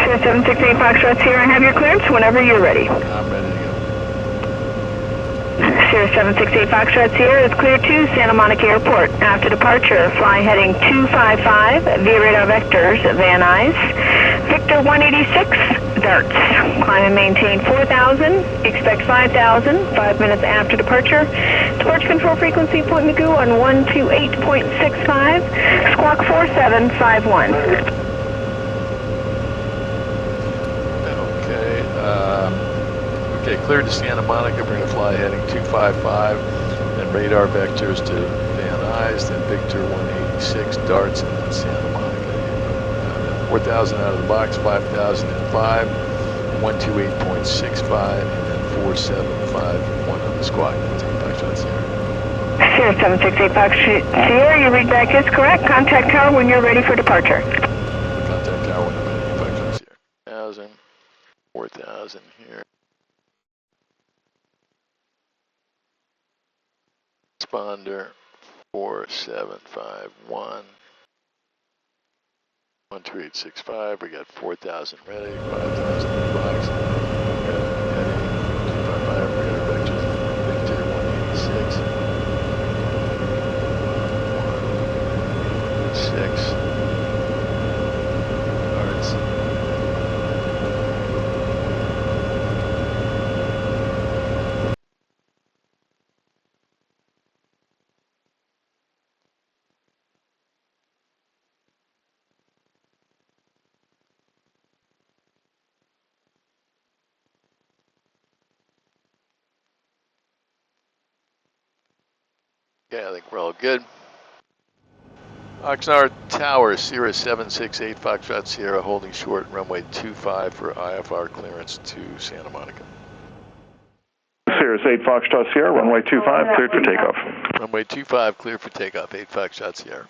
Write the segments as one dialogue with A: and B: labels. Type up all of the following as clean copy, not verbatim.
A: Sierra 768 Foxtrot Sierra, have your clearance whenever you're ready.
B: I'm ready to go.
A: Sierra 768 Foxtrot Sierra is clear to Santa Monica Airport. After departure, fly heading 255 via radar vectors, Van Nuys. Victor 186, darts. Climb and maintain 4,000, expect 5,000, 5 minutes after departure. Departure control frequency, Point Magoo on 128.65, squawk 4751.
B: Okay, cleared to Santa Monica. We're going to fly heading 255, then radar vectors to Van Nuys, then Victor 186, darts, and then Santa Monica. 4,000 out of the box, 5,005, 128.65, and then 4751 on the squawk. Foxtrot Sierra.
A: Sierra 768 Foxtrot Sierra, your read back is correct. Contact tower when you're ready for departure.
B: Contact tower when I'm ready. Foxtrot Sierra. 1,000, 4,000 here. Responder 4751 12865. We got 4,000 ready, 5,000 in the box. Heading 255. We got our vectors. Victor 186. 186. Darts. Okay, I think we're all good. Oxnard Tower, Sierra 768 Foxtrot Sierra, holding short, runway 25 for IFR clearance to Santa Monica.
C: Sierra 8 Foxtrot Sierra, runway 25, cleared for takeoff.
B: Runway 25, clear for takeoff, 8 Foxtrot Sierra.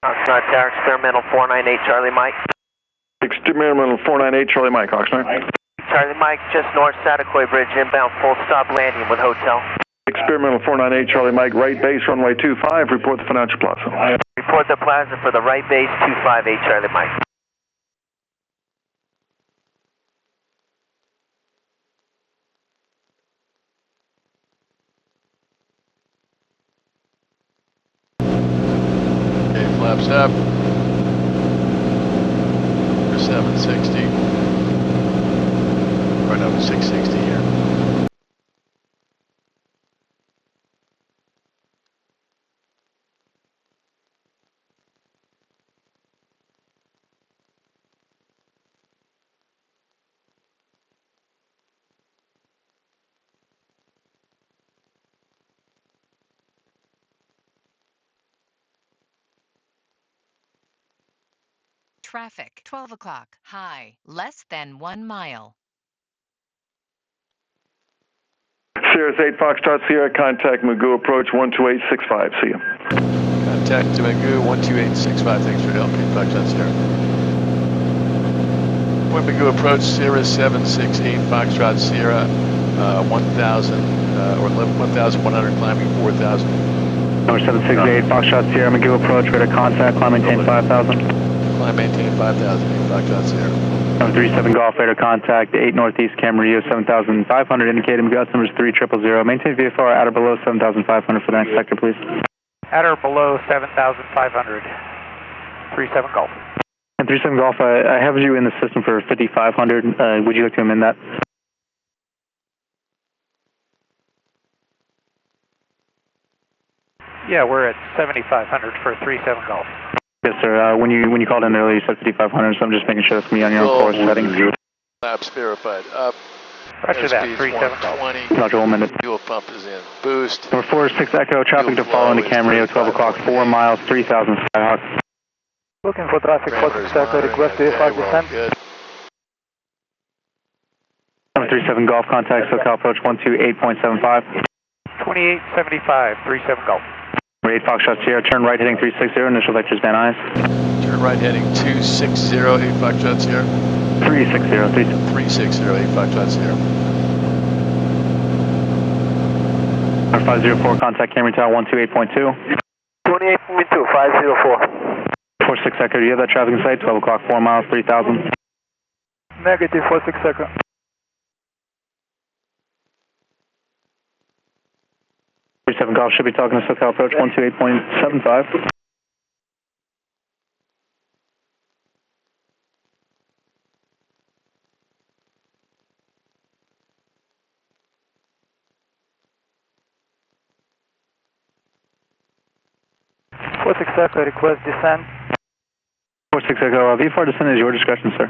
D: Oxnard Tower, experimental 498 Charlie Mike.
C: Experimental 498 Charlie Mike, Oxnard.
D: Charlie Mike, just north Satakoy Bridge, inbound full stop landing with hotel.
C: Experimental 498 Charlie Mike, right base, runway 25, report the financial plaza.
D: Report the plaza for the right base, 258 Charlie Mike.
B: Flaps up. 760. Or no, 660 here.
E: Traffic, 12 o'clock, high, less than 1 mile.
C: Sierra 8 Foxtrot Sierra, contact Magoo approach 12865, see you.
B: Contact to Magoo 12865, thanks for helping, Foxtrot Sierra. Point Magoo approach, Sierra 768 Foxtrot Sierra, 1,000, or 1,100 climbing 4,000.
F: Number 768 Foxtrot Sierra, Magoo approach, radar contact, climb maintain 5,000.
B: Climb maintain 5,000, Foxtrot Sierra.
F: 37 Golf, radar contact, 8 Northeast Camarillo, 7,500, indicated Magoo numbers 3000. Maintain VFR at or below 7,500 for the next sector, please.
G: At or below 7,500. 37 Golf.
F: And 37 Golf, I have you in the system for 5,500. Would you like to amend that?
G: Yeah, we're at 7,500 for 37 Golf.
F: Yes, sir. When you called in earlier, you said 5,500, so I'm just making sure that's going to be on your own course settings.
B: Flaps verified up.
G: Roger that, 37 Golf.
F: Roger, 1 minute.
B: Fuel pump is in. Boost.
F: Number 46 Echo, traffic to follow into Camarillo, 12 o'clock, 4 miles, 3,000 Skyhawk.
G: Looking for traffic, 46 Echo, request VFR descent.
B: Good.
F: Number 37 Golf, contact SoCal approach 128.75.
G: 2875, 37 Golf.
F: 8 Foxtrot Sierra, turn right heading 360, initial vectors Van Nuys.
B: Turn right heading 260, 8 Foxtrot Sierra.
F: 360,
B: 360, 8 Foxtrot Sierra.
F: Our 504, contact Camry Tower 128.2.
G: 28.2, 504.
F: 46 Echo, do you have that traffic in sight? 12 o'clock, 4 miles, 3,000.
G: Negative, 46 Echo.
F: 37 Golf should be talking to SoCal approach 128.75.
G: Echo, request descent.
F: 46 Echo, V4 descent is your discretion, sir.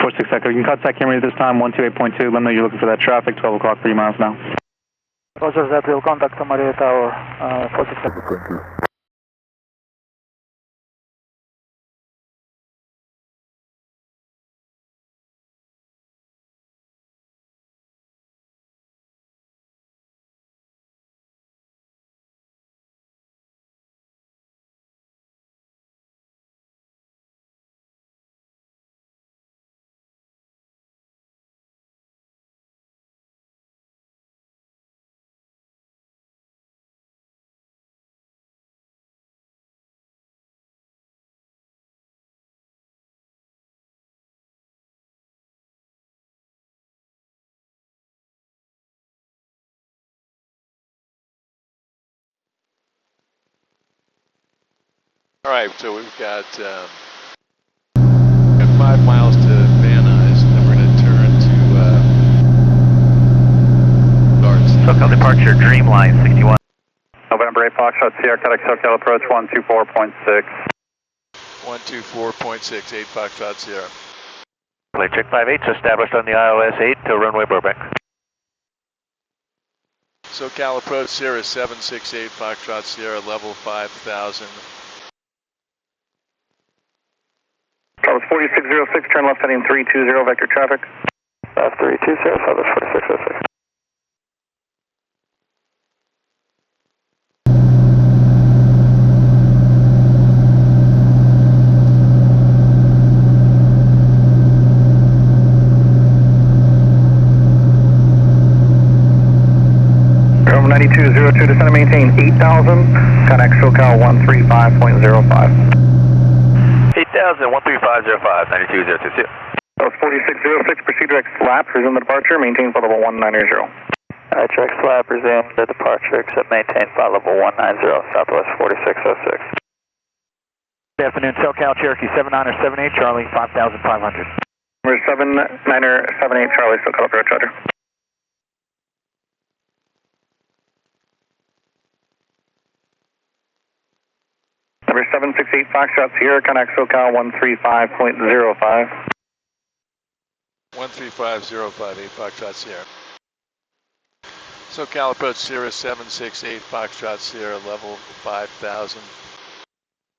F: 46 Echo, you can contact Camry at this time, 128.2. Let them know you're looking for that traffic, 12 o'clock, 3 miles now.
G: Roger that, we'll contact Maria Tower, 46 Echo. Thank you.
B: All right, so we've got 5 miles to Van Nuys, and then we're going to turn to Darts.
H: SoCal departure, Dreamline 61.
F: November 8 Foxtrot Sierra, contact SoCal approach 124.6.
B: 124.6, 8 Foxtrot Sierra.
H: Play check 58, established on the ILS 8 to runway Burbank.
B: SoCal approach Sierra 768 Foxtrot Sierra, level 5,000.
C: Southwest 4606, turn left heading 320, vector traffic.
G: Left 320, Southwest 4606.
C: Room 9202, descend and maintain 8,000, contact SoCal 135.05.
H: 8000, 13505, 92022.
C: That was 4606, proceed direct slap, resume the departure, maintain flight level 190.
G: Check slab, resume the departure, except maintain flight level 190, Southwest 4606. Good afternoon, SoCal Cherokee 7978 Charlie, 5,500.
C: Number 7978 Charlie, SoCal approach, Roger. Number 768 Foxtrot Sierra, contact SoCal 135.05.
B: 13505, 8 Foxtrot Sierra. SoCal approach Sierra 768 Foxtrot Sierra, level 5,000.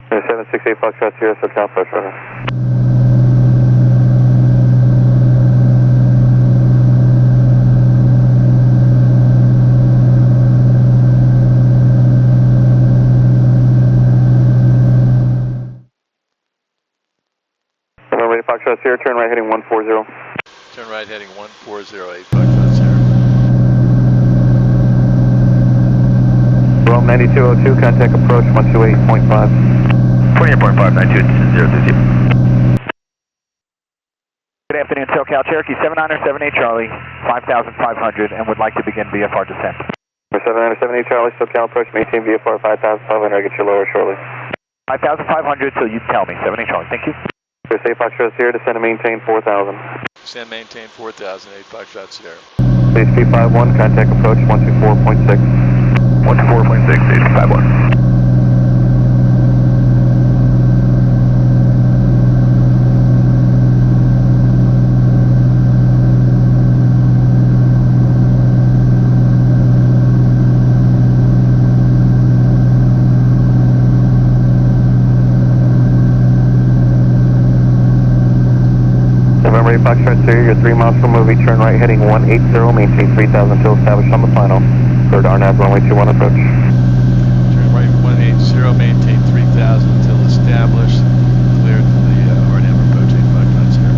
F: 768 Foxtrot Sierra, SoCal approach, Roger. Foxtrot Sierra, turn right heading 140.
B: Turn right heading 140, 8 Foxtrot Sierra.
F: Rome 9202, contact approach 128.5.
H: 28.5, 92022.
G: Good afternoon, SoCal Cherokee 7978 Charlie, 5,500, and would like to begin VFR descent.
F: 7978 Charlie, SoCal approach, maintain VFR 5,500, I'll get you lower shortly.
G: 5,500, so you tell me, 78 Charlie, thank you.
F: Say Foxtrot Sierra, descend and maintain 4,000.
B: Descend maintain 4,000, 8 Foxtrot Sierra.
F: Please P51, contact approach 124.6.
H: 124.6, 851.
F: Foxtrot Sierra, you're 3 miles from movie, turn right heading 180, maintain 3,000 until established on the final. Third RNAV runway 21 approach.
B: 0, maintain 3000 until established. Cleared for the RNAV approach 85 Sierra.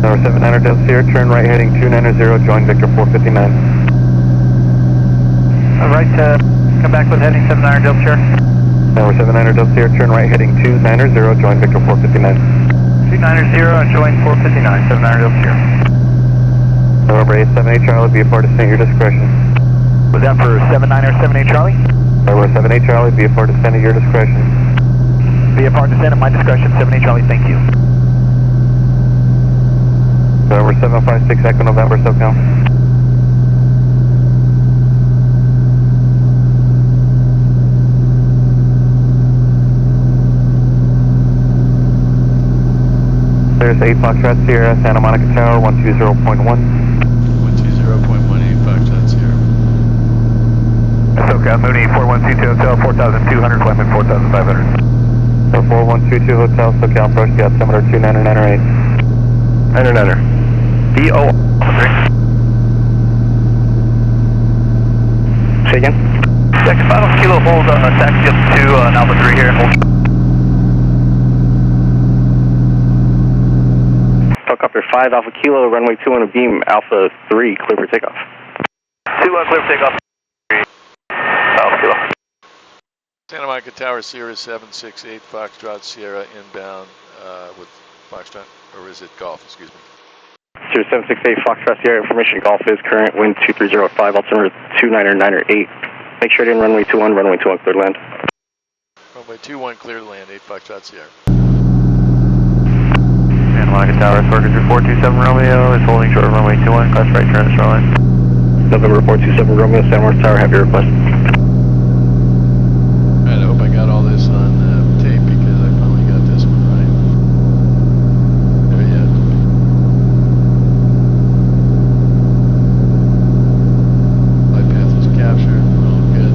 C: Tower 79 Delta Sierra, turn right heading 290, join Victor 459.
G: Alright, come back with heading 79 Delta Sierra.
C: Tower 79 Delta Sierra, turn right heading 290, join Victor 459.
G: 290, join 459, 79 Delta Sierra.
C: November 878 Charlie, be a part of your discretion.
G: Was that for 79 or 78 Charlie?
C: November 78 Charlie, be a part of your discretion.
G: Be a part descent at my discretion, 78 Charlie, thank you.
C: November 756 Echo November, SoCal. There's 8 Foxtrot Sierra, Santa Monica Tower, 120.1.
B: 120.18 Foxtrot Sierra.
G: SoCal, Mooney, 4122 Hotel, 4200, climb 4500.
C: 4122 Hotel, SoCal, approach the altimeter 29908.
G: 9er. DO.
C: Say again?
G: Second final kilo, hold taxi up to Alpha 3 here and hold.
C: Helicopter 5 Alpha Kilo, runway 2 on a beam, Alpha 3, clear for takeoff.
G: 2 clear for takeoff. Alpha Kilo.
B: Santa Monica Tower, Sierra 768 Foxtrot Sierra inbound with Foxtrot, or is it Golf, excuse me.
C: Sierra 768 Foxtrot Sierra, information Golf is current, wind 2305, altimeter 29908. Make sure to end runway 21, runway 21 clear to land.
B: Runway 21 clear to land, 8 Foxtrot Sierra.
G: Santa Monica Tower, Sorker 427 Romeo is holding short of runway 21, class right turn to shoreline.
C: November 427 Romeo, Santa Monica Tower, have your request.
B: Alright, I hope I got all this on tape because I finally got this one right. There you have it. Glidepath was captured, we're all good.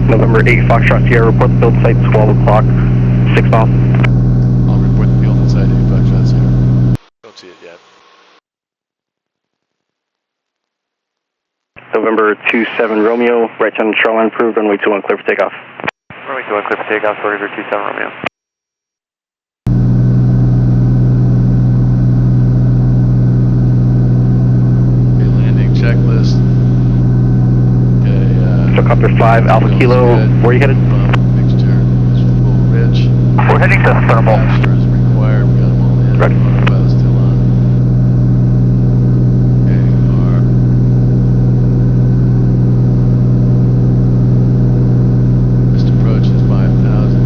C: November 8 Foxtrot Sierra, report the field site 12 o'clock, 6 miles.
B: I'll report the field inside 8 Foxtrot Sierra. Don't see it yet.
C: November 27 Romeo, right turn to shoreline approved, runway 21 clear for takeoff.
G: Runway 21 clear for takeoff, Sorker 27 Romeo.
B: Okay, landing checklist. Okay,
C: Helicopter 5 Alpha
B: feels
C: Kilo,
B: good.
C: where are you headed?
B: Mixture is full rich.
G: We're heading to San Fernando Valley.
B: Capture is required, we got them all in.
C: Ready.
B: Autopilot still on. Okay, our first approach is 5,000.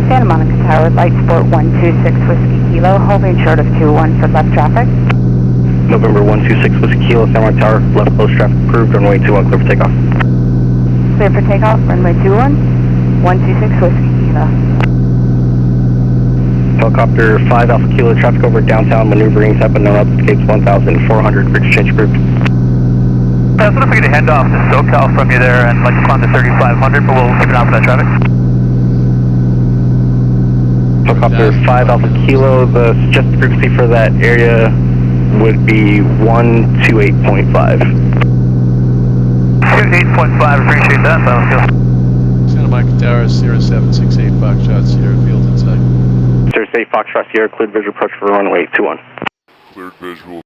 I: Santa Monica Tower, Light Sport 126 Whiskey Kilo, holding short of 21 for left traffic.
C: November 126 Whiskey Kilo, Santa Monica Tower, left close traffic approved, runway 21 clear for takeoff.
I: Clear for takeoff, runway 21, 126 Whiskey Kilo.
C: Helicopter 5 Alpha Kilo, traffic over downtown, maneuvering, type of known escapes 1,400, bridge change approved.
G: I was looking to hand off to SoCal from you there and like to climb to 3,500, but we'll keep an eye for that traffic.
C: Helicopter 5 Alpha Kilo, the suggested frequency for that area would be 128.5.
G: 28.5, appreciate that.
B: Santa Monica Tower, Sierra 768 Foxtrot Sierra, field inside.
C: Sierra 8 Foxtrot Sierra, cleared visual approach for runway 21.
B: Cleared visual.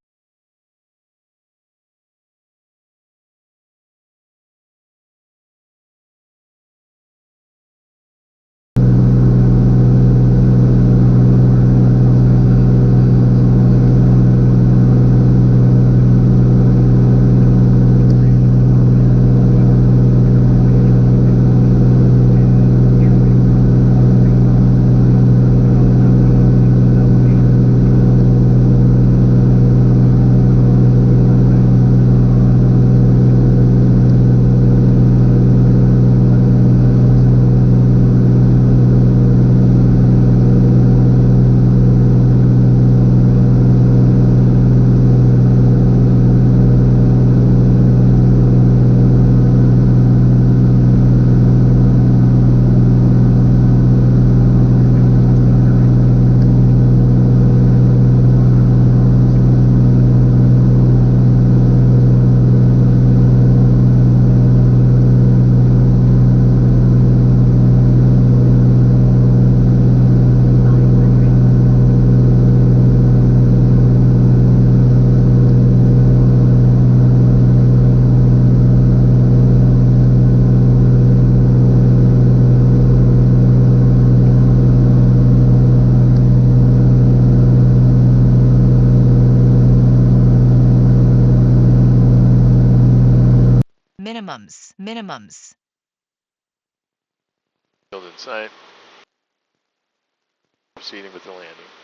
E: minimums, minimums.
B: Field in sight. Proceeding with the landing.